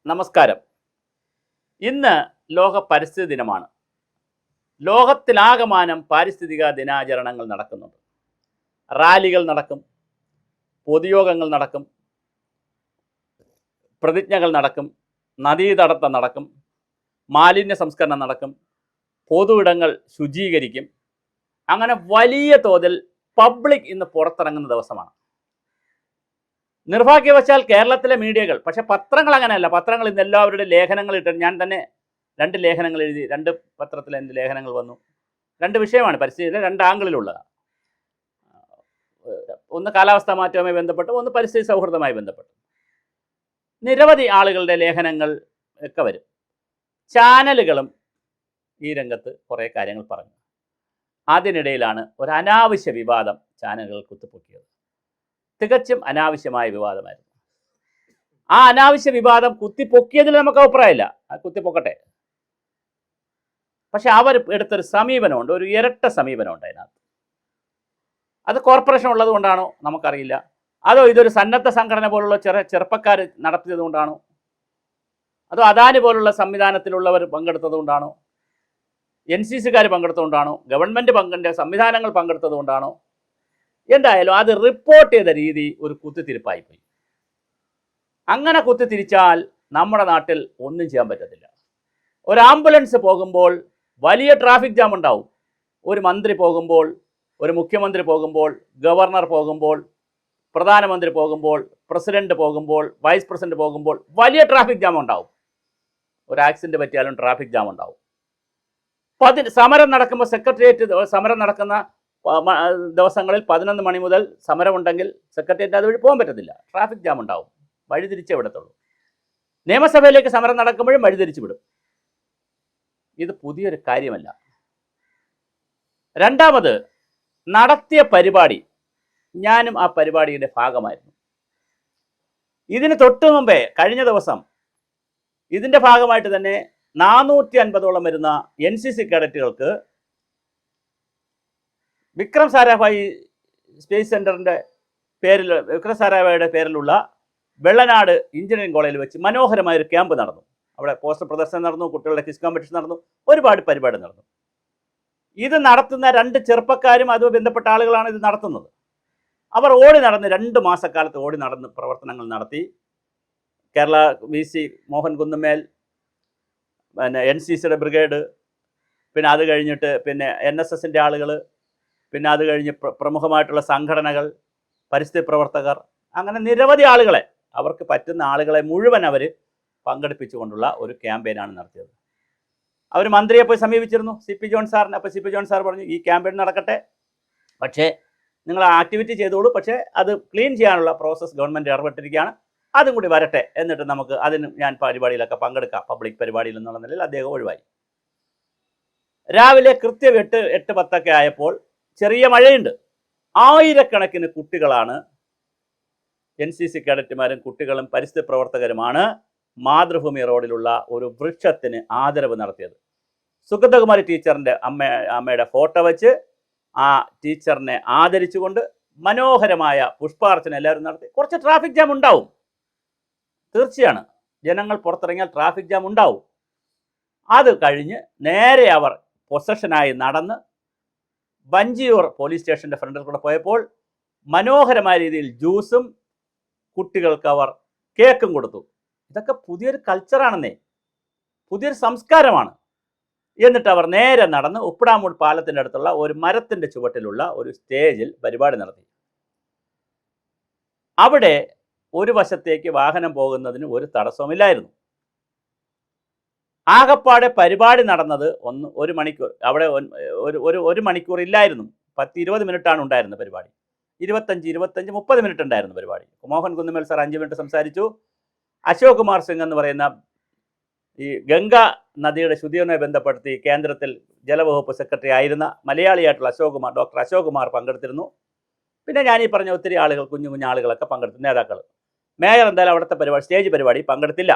നമസ്കാരം. ഇന്ന് ലോക പരിസ്ഥിതി ദിനമാണ്. ലോകത്തിലാകമാനം പാരിസ്ഥിതിക ദിനാചരണങ്ങൾ നടക്കുന്നുണ്ട്. റാലികൾ നടക്കും, പൊതുയോഗങ്ങൾ നടക്കും, പ്രതിജ്ഞകൾ നടക്കും, നദീതടത്തം നടക്കും, മാലിന്യ സംസ്കരണം നടക്കും, പൊതു ഇടങ്ങൾ ശുചീകരിക്കും. അങ്ങനെ വലിയ തോതിൽ പബ്ലിക് ഇന്ന് പുറത്തിറങ്ങുന്ന ദിവസമാണ്. നിർഭാഗ്യവശാൽ കേരളത്തിലെ മീഡിയകൾ, പക്ഷെ പത്രങ്ങൾ അങ്ങനെയല്ല. പത്രങ്ങൾ ഇന്ന് എല്ലാവരുടെ ലേഖനങ്ങൾ ഇട്ട്, ഞാൻ തന്നെ 2 ലേഖനങ്ങൾ എഴുതി, 2 പത്രത്തിൽ എൻ്റെ ലേഖനങ്ങൾ വന്നു. 2 വിഷയമാണ് പരിസ്ഥിതിയുടെ 2 ആംഗിളിലുള്ളത്. ഒന്ന് കാലാവസ്ഥാ മാറ്റവുമായി ബന്ധപ്പെട്ട്, ഒന്ന് പരിസ്ഥിതി സൗഹൃദമായി ബന്ധപ്പെട്ട് നിരവധി ആളുകളുടെ ലേഖനങ്ങൾ ഒക്കെ വരും. ചാനലുകളും ഈ രംഗത്ത് കുറേ കാര്യങ്ങൾ പറഞ്ഞു. അതിനിടയിലാണ് ഒരു അനാവശ്യ വിവാദം ചാനലുകൾ കുത്തിപ്പൊക്കിയത്. തികച്ചും അനാവശ്യമായ വിവാദമായിരുന്നു. ആ അനാവശ്യ വിവാദം കുത്തിപ്പൊക്കിയതിൽ നമുക്ക് അഭിപ്രായമില്ല, അത് കുത്തിപ്പൊക്കട്ടെ. പക്ഷെ അവർ എടുത്തൊരു സമീപനമുണ്ട്, ഒരു ഇരട്ട സമീപനമുണ്ട് അതിനകത്ത്. അത് കോർപ്പറേഷൻ ഉള്ളത് കൊണ്ടാണോ നമുക്കറിയില്ല, അതോ ഇതൊരു സന്നദ്ധ സംഘടന പോലുള്ള ചെറുപ്പക്കാർ നടത്തിയത് കൊണ്ടാണോ, അതോ അദാനി പോലുള്ള സംവിധാനത്തിലുള്ളവർ പങ്കെടുത്തത് കൊണ്ടാണോ, NCCക്കാർ പങ്കെടുത്തതുകൊണ്ടാണോ, ഗവൺമെൻറ് പങ്കിൻ്റെ സംവിധാനങ്ങൾ പങ്കെടുത്തത് കൊണ്ടാണോ, എന്തായാലും അത് റിപ്പോർട്ട് ചെയ്ത രീതി ഒരു കുത്തിത്തിരിപ്പായിപ്പോയി. അങ്ങനെ കുത്തിത്തിരിച്ചാൽ നമ്മുടെ നാട്ടിൽ ഒന്നും ചെയ്യാൻ പറ്റത്തില്ല. ഒരു ആംബുലൻസ് പോകുമ്പോൾ വലിയ ട്രാഫിക് ജാം ഉണ്ടാവും. ഒരു മന്ത്രി പോകുമ്പോൾ, ഒരു മുഖ്യമന്ത്രി പോകുമ്പോൾ, ഗവർണർ പോകുമ്പോൾ, പ്രധാനമന്ത്രി പോകുമ്പോൾ, പ്രസിഡന്റ് പോകുമ്പോൾ, വൈസ് പ്രസിഡന്റ് പോകുമ്പോൾ വലിയ ട്രാഫിക് ജാം ഉണ്ടാവും. ഒരു ആക്സിഡന്റ് പറ്റിയാലും ട്രാഫിക് ജാം ഉണ്ടാവും. സമരം നടക്കുമ്പോൾ, സെക്രട്ടേറിയറ്റ് സമരം നടക്കുന്ന ദിവസങ്ങളിൽ 11 മണി മുതൽ സമരമുണ്ടെങ്കിൽ സെക്രട്ടേറിയറ്റ് അതുവഴി പോകാൻ പറ്റത്തില്ല, ട്രാഫിക് ജാം ഉണ്ടാവും. വഴിതിരിച്ചേ വിടത്തുള്ളൂ. നിയമസഭയിലേക്ക് സമരം നടക്കുമ്പോഴും വഴിതിരിച്ചു വിടും. ഇത് പുതിയൊരു കാര്യമല്ല. രണ്ടാമത്, നടത്തിയ പരിപാടി, ഞാനും ആ പരിപാടിയുടെ ഭാഗമായിരുന്നു. ഇതിന് തൊട്ടു മുമ്പേ കഴിഞ്ഞ ദിവസം ഇതിൻ്റെ ഭാഗമായിട്ട് തന്നെ 450ഓളം വരുന്ന NCC കേഡറ്റുകൾക്ക് വിക്രം സാരാഭായി സ്പേസ് സെൻറ്ററിൻ്റെ പേരിൽ, വിക്രം സാരാഭായിയുടെ പേരിലുള്ള വെള്ളനാട് എഞ്ചിനീയറിംഗ് കോളേജിൽ വെച്ച് മനോഹരമായൊരു ക്യാമ്പ് നടന്നു. അവിടെ പോസ്റ്റർ പ്രദർശനം നടന്നു, കുട്ടികളുടെ ക്വിസ് കോമ്പറ്റീഷൻ നടന്നു, ഒരുപാട് പരിപാടി നടന്നു. ഇത് നടത്തുന്ന 2 ചെറുപ്പക്കാരും അതുമായി ബന്ധപ്പെട്ട ആളുകളാണ് ഇത് നടത്തുന്നത്. അവർ ഓടി നടന്ന് 2 മാസക്കാലത്ത് ഓടി നടന്ന് പ്രവർത്തനങ്ങൾ നടത്തി. കേരള VC മോഹൻ കുന്നുമേൽ, പിന്നെ NCCയുടെ ബ്രിഗേഡ്, പിന്നെ അത് കഴിഞ്ഞിട്ട് പിന്നെ NSSൻ്റെ ആളുകൾ, പിന്നെ അത് കഴിഞ്ഞ് പ്രമുഖമായിട്ടുള്ള സംഘടനകൾ, പരിസ്ഥിതി പ്രവർത്തകർ, അങ്ങനെ നിരവധി ആളുകളെ, അവർക്ക് പറ്റുന്ന ആളുകളെ മുഴുവൻ അവർ പങ്കെടുപ്പിച്ചുകൊണ്ടുള്ള ഒരു ക്യാമ്പയിനാണ് നടത്തിയത്. അവർ മന്ത്രിയെ പോയി സമീപിച്ചിരുന്നു, CP ജോൺ സാറിന്. അപ്പോൾ CP ജോൺ സാർ പറഞ്ഞു, ഈ ക്യാമ്പയിൻ നടക്കട്ടെ, പക്ഷേ നിങ്ങൾ ആക്ടിവിറ്റി ചെയ്തോളൂ, പക്ഷേ അത് ക്ലീൻ ചെയ്യാനുള്ള പ്രോസസ്സ് ഗവൺമെൻറ് ഇടപെട്ടിരിക്കുകയാണ്, അതും കൂടി വരട്ടെ, എന്നിട്ട് നമുക്ക് അതിന് ഞാൻ പരിപാടിയിലൊക്കെ പങ്കെടുക്കാം, പബ്ലിക് പരിപാടിയിൽ എന്നുള്ള നിലയിൽ അദ്ദേഹം ഒഴിവായി. രാവിലെ കൃത്യം 8-10 ആയപ്പോൾ ചെറിയ മഴയുണ്ട്. ആയിരക്കണക്കിന് കുട്ടികളാണ്, NCC കേഡറ്റുമാരും കുട്ടികളും പരിസ്ഥിതി പ്രവർത്തകരുമാണ് മാതൃഭൂമി റോഡിലുള്ള ഒരു വൃക്ഷത്തിന് ആദരവ് നടത്തിയത്. സുഗതകുമാരി ടീച്ചറിൻ്റെ അമ്മയുടെ ഫോട്ടോ വെച്ച് ആ ടീച്ചറിനെ ആദരിച്ചുകൊണ്ട് മനോഹരമായ പുഷ്പാർച്ചന എല്ലാവരും നടത്തി. കുറച്ച് ട്രാഫിക് ജാം ഉണ്ടാവും, തീർച്ചയാണ്. ജനങ്ങൾ പുറത്തിറങ്ങിയാൽ ട്രാഫിക് ജാം ഉണ്ടാവും. അത് കഴിഞ്ഞ് നേരെ അവർ പൊസഷനായി നടന്ന് വഞ്ചിയൂർ പോലീസ് സ്റ്റേഷൻ്റെ ഫ്രണ്ടിൽ കൂടെ പോയപ്പോൾ മനോഹരമായ രീതിയിൽ ജ്യൂസും കുട്ടികൾക്ക് അവർ കേക്കും കൊടുത്തു. ഇതൊക്കെ പുതിയൊരു കൾച്ചറാണെന്നേ, പുതിയൊരു സംസ്കാരമാണ്. എന്നിട്ട് അവർ നേരെ നടന്ന് ഉപ്പിടാമൂട് പാലത്തിൻ്റെ അടുത്തുള്ള ഒരു മരത്തിൻ്റെ ചുവട്ടിലുള്ള ഒരു സ്റ്റേജിൽ പരിപാടി നടത്തി. അവിടെ ഒരു വശത്തേക്ക് വാഹനം പോകുന്നതിന് ഒരു തടസ്സവുമില്ലായിരുന്നു. ആകപ്പാടെ പരിപാടി നടന്നത് 1 മണിക്കൂർ. അവിടെ ഒരു മണിക്കൂർ ഇല്ലായിരുന്നു, 10-20 മിനിറ്റാണ് ഉണ്ടായിരുന്നത് പരിപാടി. 25-30 മിനിറ്റ് ഉണ്ടായിരുന്നു പരിപാടി. മോഹൻ കുന്നുമേൽ സാർ 5 മിനിറ്റ് സംസാരിച്ചു. അശോക് കുമാർ സിംഗ് എന്ന് പറയുന്ന ഈ ഗംഗ നദിയുടെ ശുദ്ധിയുമായി ബന്ധപ്പെടുത്തി കേന്ദ്രത്തിൽ ജലവകുപ്പ് സെക്രട്ടറി ആയിരുന്ന മലയാളിയായിട്ടുള്ള ഡോക്ടർ അശോക് കുമാർ പങ്കെടുത്തിരുന്നു. പിന്നെ ഞാനീ പറഞ്ഞ ഒത്തിരി ആളുകൾ, കുഞ്ഞു ആളുകളൊക്കെ പങ്കെടുത്തു, നേതാക്കൾ. മേയർ എന്തായാലും അവിടുത്തെ പരിപാടി, സ്റ്റേജ് പരിപാടി പങ്കെടുത്തില്ല.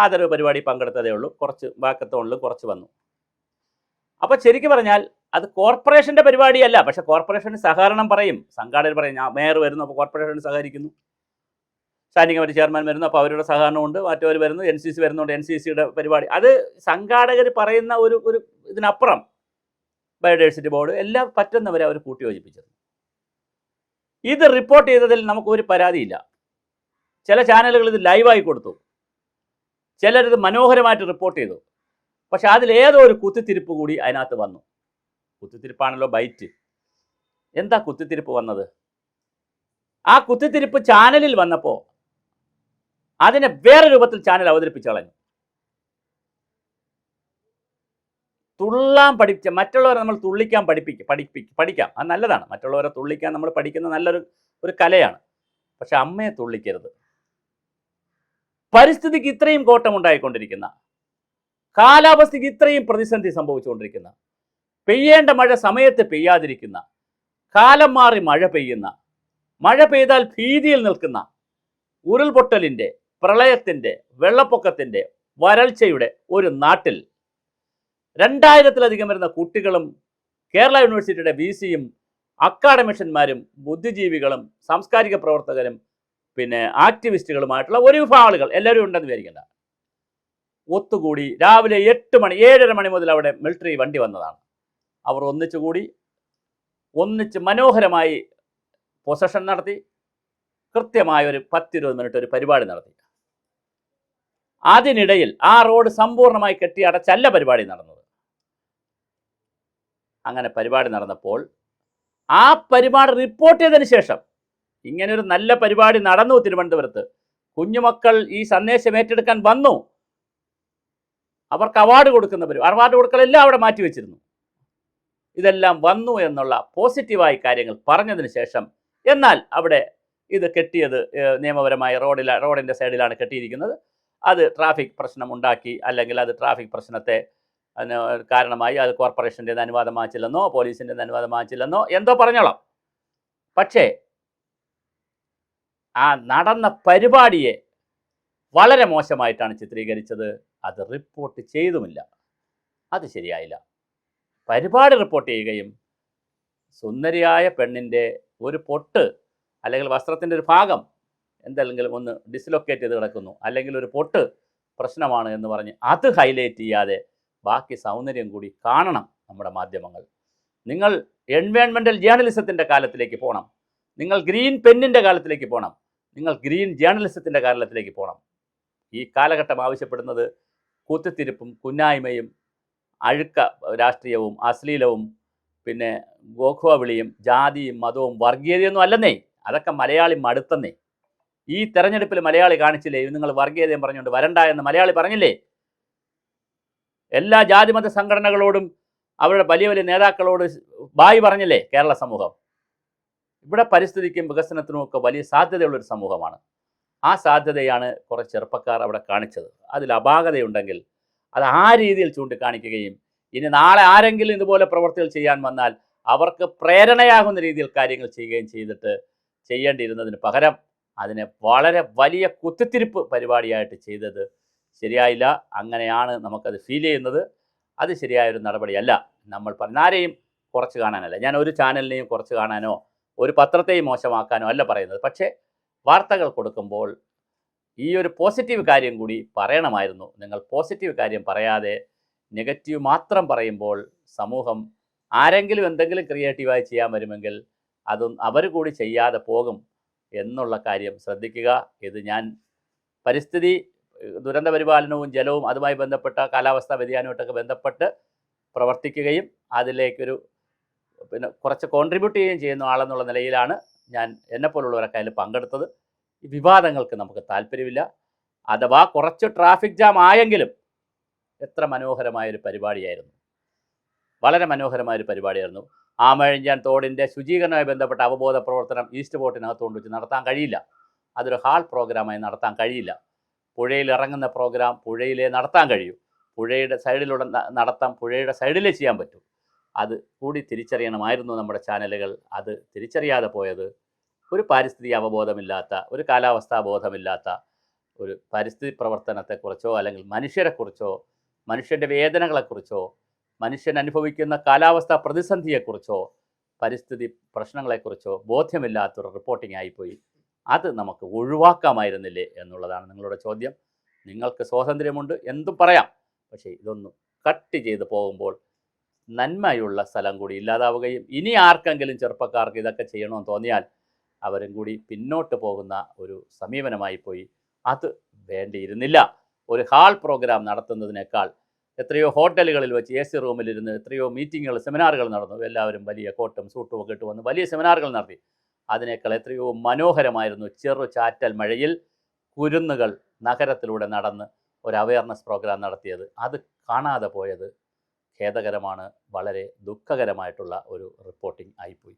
ആദരവ് പരിപാടി പങ്കെടുത്തതേ ഉള്ളൂ. കുറച്ച് വാക്കത്തോണിലും കുറച്ച് വന്നു. അപ്പോൾ ശരിക്കും പറഞ്ഞാൽ അത് കോർപ്പറേഷൻ്റെ പരിപാടിയല്ല. പക്ഷെ കോർപ്പറേഷന് സഹകരണം പറയും, സംഘാടകർ പറയും, മേയർ വരുന്നു, അപ്പോൾ കോർപ്പറേഷൻ സഹകരിക്കുന്നു. സ്റ്റാൻഡിംഗ് കമ്മിറ്റി ചെയർമാൻ വരുന്നു, അപ്പോൾ അവരുടെ സഹകരണമുണ്ട്, മറ്റവർ വരുന്നു, NCC വരുന്നുണ്ട്, NCCയുടെ പരിപാടി. അത് സംഘാടകർ പറയുന്ന ഒരു ഇതിനപ്പുറം ബയോഡൈവേഴ്സിറ്റി ബോർഡ് എല്ലാം പറ്റുന്നവരെ അവർ കൂട്ടിയോജിപ്പിച്ചത്. ഇത് റിപ്പോർട്ട് ചെയ്തതിൽ നമുക്കൊരു പരാതിയില്ല. ചില ചാനലുകൾ ഇത് ലൈവായി കൊടുത്തു, ചിലരിത് മനോഹരമായിട്ട് റിപ്പോർട്ട് ചെയ്തു. പക്ഷെ അതിലേതോ ഒരു കുത്തിത്തിരിപ്പ് കൂടി അതിനകത്ത് വന്നു. കുത്തിത്തിരിപ്പാണല്ലോ ബൈറ്റ്. എന്താ കുത്തിത്തിരിപ്പ് വന്നത്? ആ കുത്തിത്തിരിപ്പ് ചാനലിൽ വന്നപ്പോൾ അതിനെ വേറെ രൂപത്തിൽ ചാനൽ അവതരിപ്പിച്ചു കളഞ്ഞു. തുള്ളാൻ പഠിപ്പിച്ച മറ്റുള്ളവരെ നമ്മൾ തുള്ളിക്കാൻ പഠിക്കാം, അത് നല്ലതാണ്. മറ്റുള്ളവരെ തുള്ളിക്കാൻ നമ്മൾ പഠിക്കുന്ന നല്ലൊരു കലയാണ്. പക്ഷെ അമ്മയെ തുള്ളിക്കരുത്. പരിസ്ഥിതിക്ക് ഇത്രയും കോട്ടമുണ്ടായിക്കൊണ്ടിരിക്കുന്ന, കാലാവസ്ഥയ്ക്ക് ഇത്രയും പ്രതിസന്ധി സംഭവിച്ചുകൊണ്ടിരിക്കുന്ന, പെയ്യേണ്ട മഴ സമയത്ത് പെയ്യാതിരിക്കുന്ന, കാലം മാറി മഴ പെയ്യുന്ന, മഴ പെയ്താൽ ഭീതിയിൽ നിൽക്കുന്ന, ഉരുൾപൊട്ടലിൻ്റെ, പ്രളയത്തിൻ്റെ, വെള്ളപ്പൊക്കത്തിൻ്റെ, വരൾച്ചയുടെ ഒരു നാട്ടിൽ 2000-ലധികം വരുന്ന കുട്ടികളും കേരള യൂണിവേഴ്സിറ്റിയുടെ VC-യും അക്കാഡമിഷ്യന്മാരും ബുദ്ധിജീവികളും സാംസ്കാരിക പ്രവർത്തകരും പിന്നെ ആക്ടിവിസ്റ്റുകളുമായിട്ടുള്ള ഒരു വിഭാഗം ആളുകൾ എല്ലാവരും ഉണ്ടെന്ന് വിചാരിക്കണ്ട, ഒത്തുകൂടി രാവിലെ 8 മണി 7:30 മണി മുതൽ അവിടെ മിലിറ്ററി വണ്ടി വന്നതാണ്. അവർ ഒന്നിച്ച് മനോഹരമായി പൊസഷൻ നടത്തി, കൃത്യമായ ഒരു 10-20 മിനിറ്റ് ഒരു പരിപാടി നടത്തി. അതിനിടയിൽ ആ റോഡ് സമ്പൂർണ്ണമായി കെട്ടിയടച്ചല്ല പരിപാടി നടന്നത്. അങ്ങനെ പരിപാടി നടന്നപ്പോൾ ആ പരിപാടി റിപ്പോർട്ട് ചെയ്തതിന് ശേഷം, ഇങ്ങനൊരു നല്ല പരിപാടി നടന്നു തിരുവനന്തപുരത്ത്, കുഞ്ഞുമക്കൾ ഈ സന്ദേശം ഏറ്റെടുക്കാൻ വന്നു, അവർക്ക് അവാർഡ് അവാർഡ് കൊടുക്കലെല്ലാം അവിടെ മാറ്റിവെച്ചിരുന്നു. ഇതെല്ലാം വന്നു എന്നുള്ള പോസിറ്റീവായി കാര്യങ്ങൾ പറഞ്ഞതിന് ശേഷം, എന്നാൽ അവിടെ ഇത് കെട്ടിയത് നിയമപരമായ റോഡിൻ്റെ സൈഡിലാണ് കെട്ടിയിരിക്കുന്നത്, അത് ട്രാഫിക് പ്രശ്നം ഉണ്ടാക്കി, അല്ലെങ്കിൽ അത് ട്രാഫിക് പ്രശ്നത്തെ കാരണമായി, അത് കോർപ്പറേഷൻ്റെ അനുവാദം വാങ്ങിച്ചില്ലെന്നോ പോലീസിൻ്റെ അനുവാദം വാങ്ങിച്ചില്ലെന്നോ എന്തോ പറഞ്ഞോളാം. പക്ഷേ ആ നടന്ന പരിപാടിയെ വളരെ മോശമായിട്ടാണ് ചിത്രീകരിച്ചത്. അത് റിപ്പോർട്ട് ചെയ്തുമില്ല. അത് ശരിയായില്ല. പരിപാടി റിപ്പോർട്ട് ചെയ്യുകയും സുന്ദരിയായ പെണ്ണിൻ്റെ ഒരു പൊട്ട് അല്ലെങ്കിൽ വസ്ത്രത്തിൻ്റെ ഒരു ഭാഗം എന്തെങ്കിലും ഒന്ന് ഡിസ്ലൊക്കേറ്റ് ചെയ്ത് കിടക്കുന്നു, അല്ലെങ്കിൽ ഒരു പൊട്ട് പ്രശ്നമാണ് എന്ന് പറഞ്ഞ് അത് ഹൈലൈറ്റ് ചെയ്യാതെ ബാക്കി സൗന്ദര്യം കൂടി കാണണം നമ്മുടെ മാധ്യമങ്ങൾ. നിങ്ങൾ എൻവയോൺമെൻറ്റൽ ജേർണലിസത്തിൻ്റെ കാലത്തിലേക്ക് പോകണം, നിങ്ങൾ ഗ്രീൻ പെന്നിൻ്റെ കാലത്തിലേക്ക് പോകണം, നിങ്ങൾ ഗ്രീൻ ജേർണലിസത്തിൻ്റെ കാലത്തിലേക്ക് പോകണം. ഈ കാലഘട്ടം ആവശ്യപ്പെടുന്നത് കുത്തിത്തിരിപ്പും കുന്നായ്മയും അഴുക്ക രാഷ്ട്രീയവും അശ്ലീലവും പിന്നെ ഗോഖുവ വിളിയും ജാതിയും മതവും വർഗീയതയൊന്നും അല്ലെന്നേ. അതൊക്കെ മലയാളി മടുത്തന്നേ. ഈ തെരഞ്ഞെടുപ്പിൽ മലയാളി കാണിച്ചില്ലേ? നിങ്ങൾ വർഗീയതയും പറഞ്ഞുകൊണ്ട് വരണ്ട എന്ന് മലയാളി പറഞ്ഞില്ലേ? എല്ലാ ജാതിമത സംഘടനകളോടും അവരുടെ വലിയ വലിയ നേതാക്കളോട് ബായ് പറഞ്ഞില്ലേ കേരള സമൂഹം? ഇവിടെ പരിസ്ഥിതിക്കും വികസനത്തിനും ഒക്കെ വലിയ സാധ്യതയുള്ളൊരു സമൂഹമാണ്. ആ സാധ്യതയാണ് കുറച്ച് ചെറുപ്പക്കാർ അവിടെ കാണിച്ചത്. അതിൽ അപാകതയുണ്ടെങ്കിൽ അത് ആ രീതിയിൽ ചൂണ്ടിക്കാണിക്കുകയും ഇനി നാളെ ആരെങ്കിലും ഇതുപോലെ പ്രവർത്തികൾ ചെയ്യാൻ വന്നാൽ അവർക്ക് പ്രേരണയാകുന്ന രീതിയിൽ കാര്യങ്ങൾ ചെയ്യുകയും ചെയ്യേണ്ടിയിരുന്നതിന് പകരം അതിനെ വളരെ വലിയ കുത്തിത്തിരിപ്പ് പരിപാടിയായിട്ട് ചെയ്തത് ശരിയായില്ല. അങ്ങനെയാണ് നമുക്കത് ഫീൽ ചെയ്യുന്നത്. അത് ശരിയായൊരു നടപടിയല്ല. നമ്മൾ ആരെയും കുറച്ച് കാണാനല്ല, ഞാൻ ഒരു ചാനലിനെയും കുറച്ച് കാണാനോ ഒരു പത്രത്തെയും മോശമാക്കാനോ അല്ല പറയുന്നത്. പക്ഷേ വാർത്തകൾ കൊടുക്കുമ്പോൾ ഈ ഒരു പോസിറ്റീവ് കാര്യം കൂടി പറയണമായിരുന്നു. നിങ്ങൾ പോസിറ്റീവ് കാര്യം പറയാതെ നെഗറ്റീവ് മാത്രം പറയുമ്പോൾ സമൂഹം ആരെങ്കിലും എന്തെങ്കിലും ക്രിയേറ്റീവായി ചെയ്യാൻ വരുമെങ്കിൽ അതും അവർ കൂടി ചെയ്യാതെ പോകും എന്നുള്ള കാര്യം ശ്രദ്ധിക്കുക. ഇത് ഞാൻ പരിസ്ഥിതി ദുരന്ത പരിപാലനവും ജലവും അതുമായി ബന്ധപ്പെട്ട കാലാവസ്ഥാ വ്യതിയാനവുമായിട്ടൊക്കെ ബന്ധപ്പെട്ട് പ്രവർത്തിക്കുകയും അതിലേക്കൊരു പിന്നെ കുറച്ച് കോൺട്രിബ്യൂട്ട് ചെയ്യുകയും ചെയ്യുന്ന ആളെന്നുള്ള നിലയിലാണ് ഞാൻ എന്നെപ്പോലുള്ളവരൊക്കെ അതിൽ പങ്കെടുത്തത്. ഈ വിവാദങ്ങൾക്ക് നമുക്ക് താല്പര്യമില്ല. അഥവാ കുറച്ച് ട്രാഫിക് ജാം ആയെങ്കിലും എത്ര മനോഹരമായൊരു പരിപാടിയായിരുന്നു, വളരെ മനോഹരമായൊരു പരിപാടിയായിരുന്നു. ആമഴിഞ്ഞാൻ തോടിൻ്റെ ശുചീകരണവുമായി ബന്ധപ്പെട്ട അവബോധ പ്രവർത്തനം ഈസ്റ്റ് പോർട്ടിനകത്ത് കൊണ്ടുവച്ച് നടത്താൻ കഴിയില്ല. അതൊരു ഹാൾ പ്രോഗ്രാമായി നടത്താൻ കഴിയില്ല. പുഴയിൽ ഇറങ്ങുന്ന പ്രോഗ്രാം പുഴയിലേ നടത്താൻ കഴിയൂ. പുഴയുടെ സൈഡിലൂടെ നടത്താൻ പുഴയുടെ സൈഡിലേ ചെയ്യാൻ പറ്റൂ. അത് കൂടി തിരിച്ചറിയണമായിരുന്നു നമ്മുടെ ചാനലുകൾ. അത് തിരിച്ചറിയാതെ പോയത് ഒരു പാരിസ്ഥിതിക അവബോധമില്ലാത്ത, ഒരു കാലാവസ്ഥാ ബോധമില്ലാത്ത, ഒരു പരിസ്ഥിതി പ്രവർത്തനത്തെക്കുറിച്ചോ അല്ലെങ്കിൽ മനുഷ്യരെക്കുറിച്ചോ മനുഷ്യൻ്റെ വേദനകളെക്കുറിച്ചോ മനുഷ്യൻ അനുഭവിക്കുന്ന കാലാവസ്ഥാ പ്രതിസന്ധിയെക്കുറിച്ചോ പരിസ്ഥിതി പ്രശ്നങ്ങളെക്കുറിച്ചോ ബോധ്യമില്ലാത്തൊരു റിപ്പോർട്ടിംഗ് ആയിപ്പോയി. അത് നമുക്ക് ഒഴിവാക്കാമായിരുന്നില്ലേ എന്നുള്ളതാണ് നിങ്ങളുടെ ചോദ്യം. നിങ്ങൾക്ക് സ്വാതന്ത്ര്യമുണ്ട്, എന്തും പറയാം. പക്ഷേ ഇതൊന്നും കട്ട് ചെയ്ത് പോകുമ്പോൾ നന്മയുള്ള സ്ഥലം കൂടി ഇല്ലാതാവുകയും ഇനി ആർക്കെങ്കിലും ചെറുപ്പക്കാർക്ക് ഇതൊക്കെ ചെയ്യണമെന്ന് തോന്നിയാൽ അവരും കൂടി പിന്നോട്ട് പോകുന്ന ഒരു സമീപനമായി പോയി. അത് വേണ്ടിയിരുന്നില്ല. ഒരു ഹാൾ പ്രോഗ്രാം നടത്തുന്നതിനേക്കാൾ എത്രയോ ഹോട്ടലുകളിൽ വെച്ച് AC റൂമിലിരുന്ന് എത്രയോ മീറ്റിങ്ങുകൾ, സെമിനാറുകൾ നടന്നു. എല്ലാവരും വലിയ കോട്ടും സൂട്ടും ഒക്കെ ഇട്ട് വന്ന് വലിയ സെമിനാറുകൾ നടത്തി. അതിനേക്കാൾ എത്രയോ മനോഹരമായിരുന്നു ചെറു ചാറ്റൽ മഴയിൽ കുരുന്നുകൾ നഗരത്തിലൂടെ നടന്ന് ഒരു അവയർനെസ് പ്രോഗ്രാം നടത്തിയത്. അത് കാണാതെ പോയത് ഖേദകരമാണ്. വളരെ ദുഃഖകരമായിട്ടുള്ള ഒരു റിപ്പോർട്ടിംഗ് ആയിപ്പോയി.